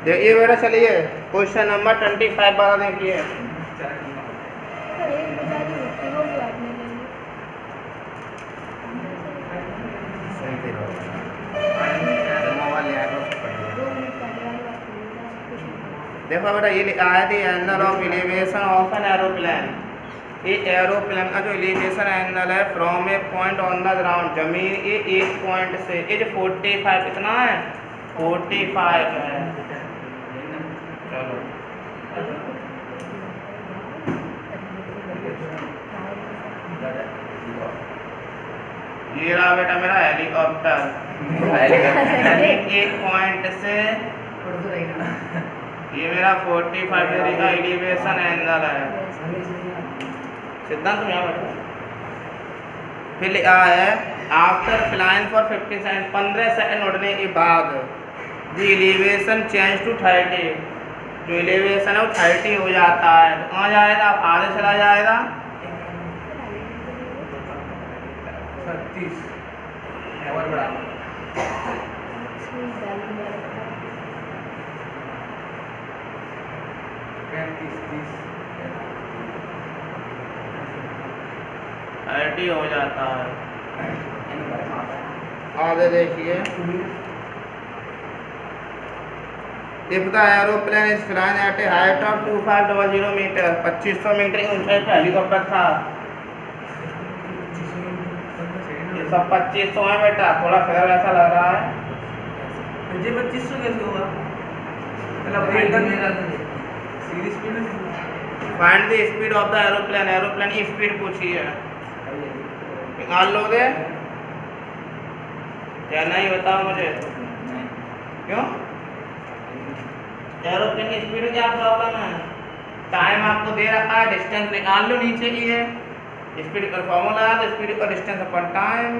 देखिए बेटा, चलिए क्वेश्चन नंबर 25 वाला देखिए। देखो बेटा, ये लिखा है दी angle of elevation of an aeroplane. ये एरोप्लेन का जो एलिवेशन एंगल है from a point on the ground, जमीन के एक पॉइंट से, ये जो 45 कितना है, 45 है। चलो ये रहा बेटा मेरा हेलीकॉप्टर। एक पॉइंट से ये मेरा 45 डिग्री का एलिवेशन एंगल है। सिद्धांत में फिर लिखा है after flying for 15 second, 15 second उड़ने के बाद द एलिवेशन चेंज टू 30, जो एलिवेशन है वो 30 हो जाता है। तो कहाँ जाएगा, आगे चला जाएगा 36 30 हो जाता है। आगे देखिए, if the aeroplane is flying at a height of 2500 metre, 2500 metre की ऊंचाई पर हेलीकॉप्टर था। ये सब 2500 है बेटा, थोड़ा फिगर ऐसा लग रहा है। जी 2500 कैसे होगा? मतलब सीधी स्पीड में find the speed of the aeroplane, aeroplane की स्पीड पूछी है, निकाल लोगे या नहीं, बताओ मुझे। क्यों? एरोप्लेन की स्पीड में क्या प्रॉब्लम है? टाइम आपको दे रखा है, डिस्टेंस निकाल लो नीचे की है। स्पीड का फॉर्मूला है तो स्पीड का डिस्टेंस अपन टाइम।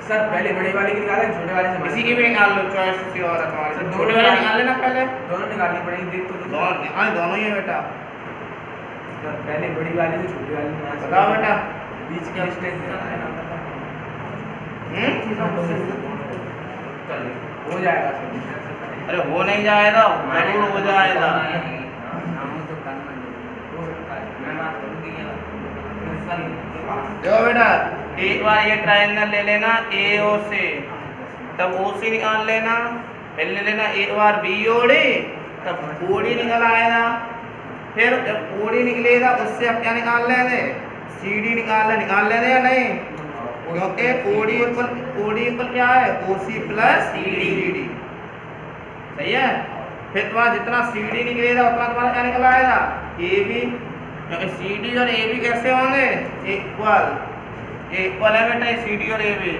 सर पहले बड़ी वाली की निकालें, छोटे वाले से किसी की भी निकाल लो, चॉइस किसी और है तुम्हारी। सर, छोटे वाले निकाल लेना पहले, दोनों निकालनी पड़ेगी। देख तो लो। दोनों ही है बेटा। सर पहले बड़ी वाली से छोटी वाली में बताओ बेटा। बीच की डिस्टेंस हो जाएगा सर। अरे हो नहीं जाएगा, जरूर हो जाएगा। देखो बेटा, एक बार ये ट्रायंगल ले लेना ए ओ से, तब ओ सी निकाल लेना, फिर ले लेना एक बार बी ओ डी, तब ओ डी निकल आएगा। फिर जब ओ डी निकलेगा उससे अब क्या निकाल लेंगे, सी डी निकाल लेने या नहीं, क्योंकि ओ डी इक्वल क्या है, ओ सी प्लस सी डी। सही है। फिर तुम्हारा जितना सी डी निकलेगा उतना तुम्हारा क्या निकल आएगा, ए बी। सी डी और ए बी कैसे होंगे, इक्वल। ये इक्वल है बेटा, सी डी और ए बी।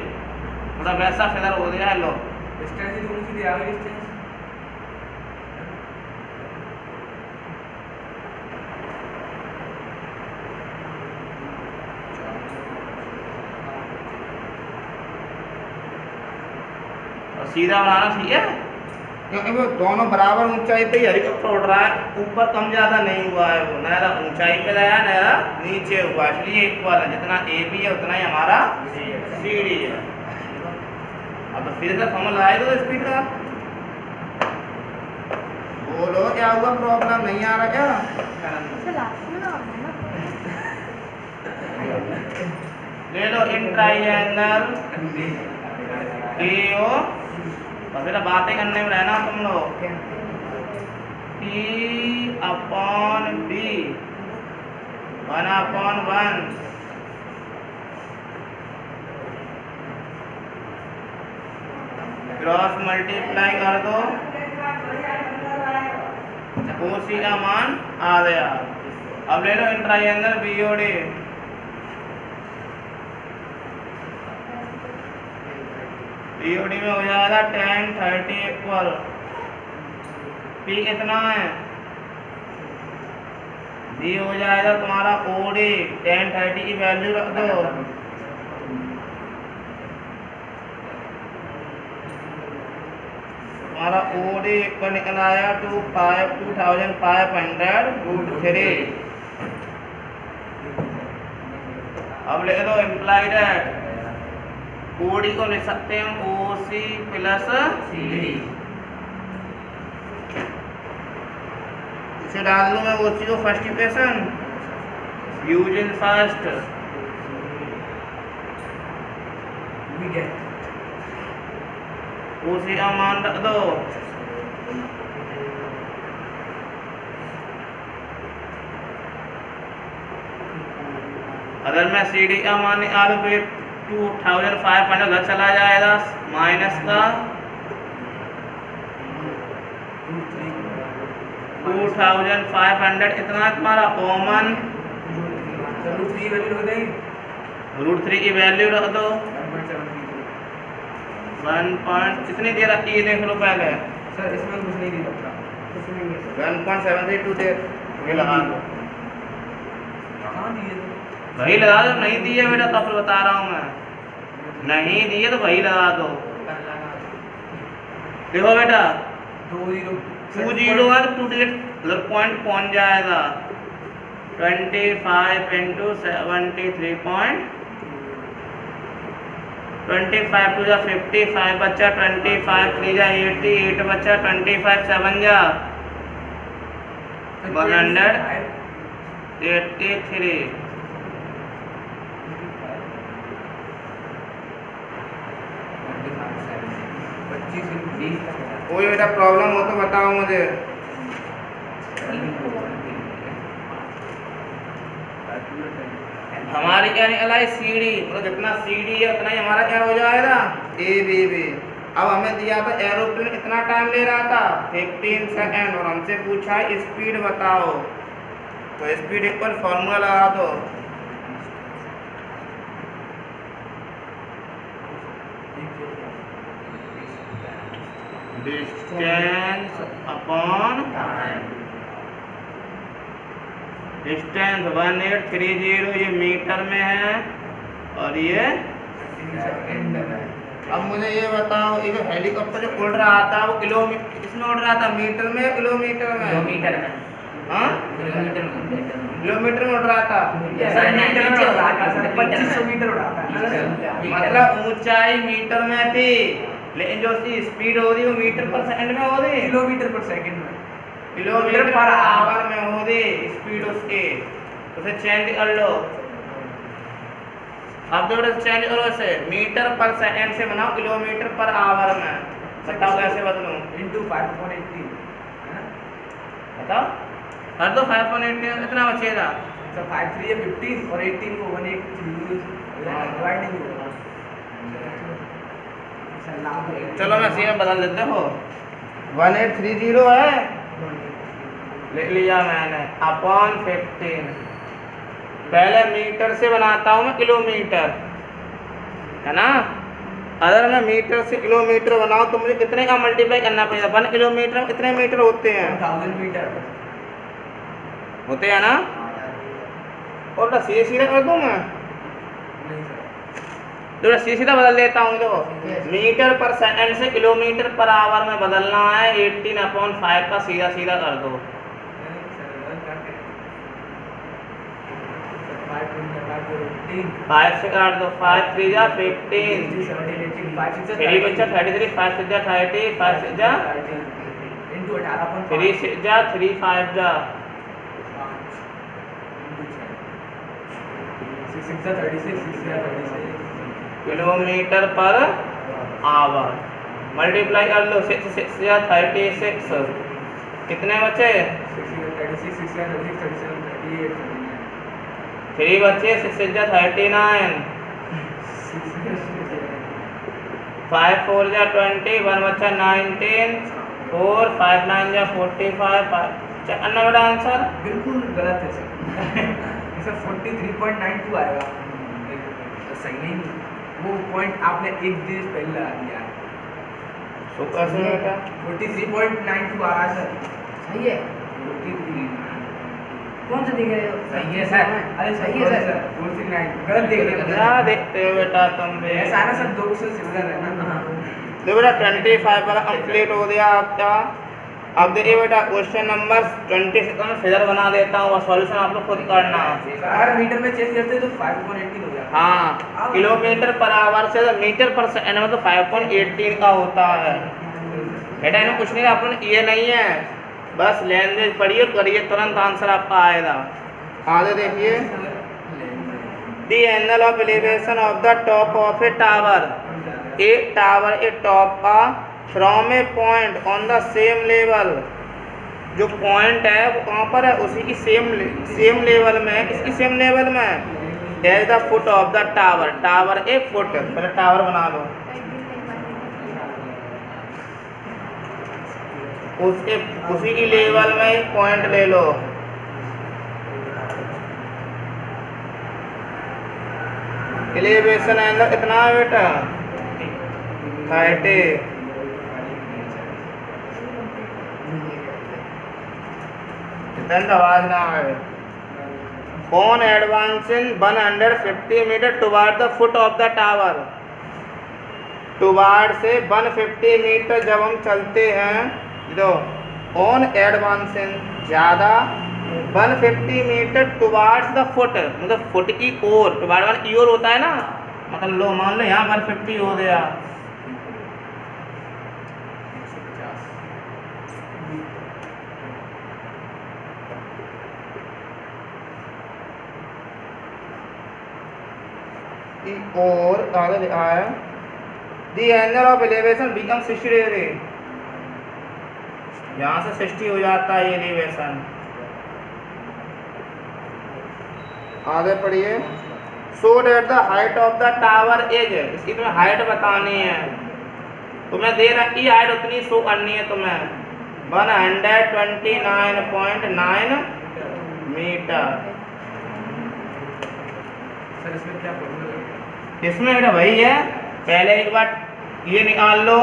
थोड़ा वैसा फिगर हो गया है। लो डिस्टेंस ही थोड़ी सी दी आगे डिस्टेंस। और सीधा बनाना ठीक है, क्योंकि वो दोनों बराबर ऊंचाई पे हेलीकॉप्टर उड़ रहा है, ऊपर कम ज़्यादा नहीं हुआ है, वो ना ऊंचाई पे गया ना नीचे हुआ, इसलिए इक्वल है। जितना ए बी है उतना ही हमारा सी डी है। अब तो फिर से फॉर्मूला आए तो स्पीड का बोलो, क्या हुआ, प्रॉब्लम नहीं आ रहा क्या? ले लो इन ट्रायंगल ए ओ, और फिर बातें करने में रहना तुम लोग। P/B 1/1 क्रॉस मल्टीप्लाई कर दो, ओ सी का मान आ गया। अब ले लो in triangle B O D, BOD में हो जाएगा 10 30 इक्वल, पी कितना है, डी हो जाएगा तुम्हारा ओडी, 10 30 की वैल्यू रख दो। तुम्हारा ओडी इक्वल निकल आया 2500√3। अब ले लो इम्प्लाइड एट, ओडी को लिख सकते हैं ओ सी प्लस सी डी। उससे डाल दूँ मैं उसी को first equation, use in first, उसी का मान रख दो। अगर मैं सी डी का मान निकालूं तो ये 2500 घर चला जाएगा, माइनस का 2500 इतना तुम्हारा कॉमन, √3 की वैल्यू रख दो 1 कितनी दे रखी है देख लो पहले। सर इसमें कुछ नहीं दे रखा, 1.732 दे ये लगा दो, कहाँ दिए थे? वही लगा दो। नहीं दिए बेटा तो फिर बता रहा हूँ मैं, नहीं दिए तो वही लगा दो। देखो बेटा 2 0 2 0 है तो 2 मतलब पॉइंट पहुंच जाएगा, 25 into 73.25 2 जा 55 बच्चा, 25 3 जा 80, 8 बच्चा, 25 7 जा 183। कोई बेटा प्रॉब्लम हो तो बताओ मुझे। हमारी क्या निकला है सी डी, मतलब जितना सी डी है उतना ही हमारा क्या हो जाएगा ए बी बी। अब हमें दिया था एरोप्लेन कितना टाइम ले रहा था 15 सेकंड, और हमसे पूछा है स्पीड बताओ, तो स्पीड इक्वल फॉर्मूला लगा दो, डिस्टेंस अपॉन डिस्टेंस 1830, ये मीटर में है और ये। अब मुझे ये बताओ ये जो हेलीकॉप्टर जो उड़ रहा था वो किलोमीटर किसमें उड़ रहा था, मीटर में या किलोमीटर में? किलोमीटर में। हाँ किलोमीटर में उड़ रहा था, 2500 मीटर उड़ाता है, मतलब ऊंचाई मीटर में थी, लेकिन जो उसकी स्पीड हो रही है वो मीटर पर सेकंड में हो रही, किलोमीटर पर सेकंड में, किलोमीटर पर आवर में हो रही स्पीड उसकी। उसे चेंज कर लो, अब जो चेंज करो इसे मीटर पर सेकंड से बनाओ किलोमीटर पर आवर में, बताओ कैसे बदलूं? into 5.80 बताओ कर दो 5.80 कितना बचेगा? सर 5 3 15 और 18 को 183 डिवाइडिंग होगा। चलो मैं सी में बदल देते हो, 1830 है ले लिया मैंने अपॉन 15। पहले मीटर से बनाता हूँ मैं किलोमीटर, है ना? अगर मैं मीटर से किलोमीटर बनाऊँ तो मुझे कितने का मल्टीप्लाई करना पड़ेगा? 1 किलोमीटर में कितने मीटर होते हैं? 1000 मीटर होते हैं ना? और सीधे सीधे कर दूँ मैं, तो सीधे सीधा बदल देता हूँ। देखो मीटर पर सेकंड से किलोमीटर पर आवर में बदलना है, 18/5 का सीधा सीधा कर दो। 5 से काट दो, 5 3 जा 15, 3 बच्चा 33, 5 6 जा 30, 5 6 जा 3 6 जा 3 5 जा 36 किलोमीटर पर आवर। मल्टीप्लाई कर लो, 6 6 जा 36, कितने बचे? 3 बचे, 6 6 जा 39, 5 4 जा 20, 1 बचा 19, 4 5 9 जा 45, अन्ना बड़ा आंसर बिल्कुल गलत है सर। सर 43.92 आएगा, सही नहीं, वो पॉइंट आपने एक दिन पहले लगा दिया। तो कैसे बेटा 43.92 आ रहा है सर, सही है 43 कौन सा दिख रहे हो? सही है सर, अरे सही है सर 49 गलत देख रहे हो। क्या देखते हो बेटा तुम भी? ऐसा ना सर 2 से सिमिलर है ना। देखो बेटा 25 वाला कंप्लीट हो गया आपका। अब देखिए बेटा क्वेश्चन नंबर 26 का मैं फिगर बना देता हूँ और सॉल्यूशन आप लोग खुद करना। अगर मीटर में चेंज करते तो 5.18 हो जाता। हाँ किलोमीटर पर आवर से मीटर पर सेकंड में तो 5.18 का होता है बेटा। इन्हें कुछ नहीं, अपन ये नहीं है बस लैंग्वेज पढ़िए करिए, तुरंत आंसर आपका आएगा। आगे देखिए, the angle of elevation of the top of a tower, a tower a top आ from a point on the same level, जो पॉइंट है वो कहाँ पर है, उसी की सेम लेवल में, किसकी सेम लेवल में, as the foot of the tower, tower a foot, पहले टावर बना लो, उसके उसी की लेवल में एक पॉइंट ले लो, एलिवेशन एंगल कितना है बेटा, 30, इतना आवाज ना आए। On advancing 150 metre toward the foot of the tower, toward से 150 मीटर जब हम चलते हैं, जो ऑन एडवांसिंग ज़्यादा 150 मीटर टुवार्ड्स द फुट, मतलब फुट की ओर, टुवार्ड वाला की ओर होता है ना, मतलब लो मान लो यहाँ 150 हो गया, और आगे लिखा है दी angle of elevation become 60 degree, यहाँ से 60 हो जाता है ये एलिवेशन। आगे पढ़िए, so that the height of the tower as, इसकी तुम्हें हाइट बतानी है, तुम्हें दे रखी हाइट उतनी शो करनी है तुम्हें, 129.9 मीटर। सर इसमें क्या प्रॉब्लम है? इसमें बेटा वही है, पहले एक बार ये निकाल लो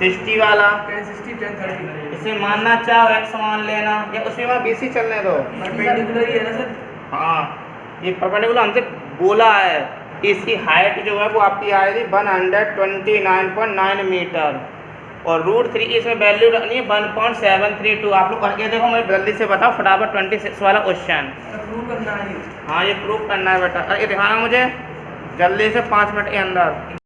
60 वाला, 1060 1030 इसे मानना चाहो x मान लेना, या उसमें वहाँ BC चलने दो, परपेंडिकुलर ही है ना सर? हाँ ये परपेंडिकुलर हमसे बोला है, इसकी हाइट जो है वो आपकी आएगी 129.9 मीटर, और √3 इसमें वैल्यू रखनी है 1.732। आप लोग करके देखो, मुझे जल्दी से बताओ फटाफट 26 वाला क्वेश्चन। प्रूव करना है। हाँ ये प्रूफ करना है बेटा, अरे दिखाना मुझे जल्दी से 5 मिनट के अंदर।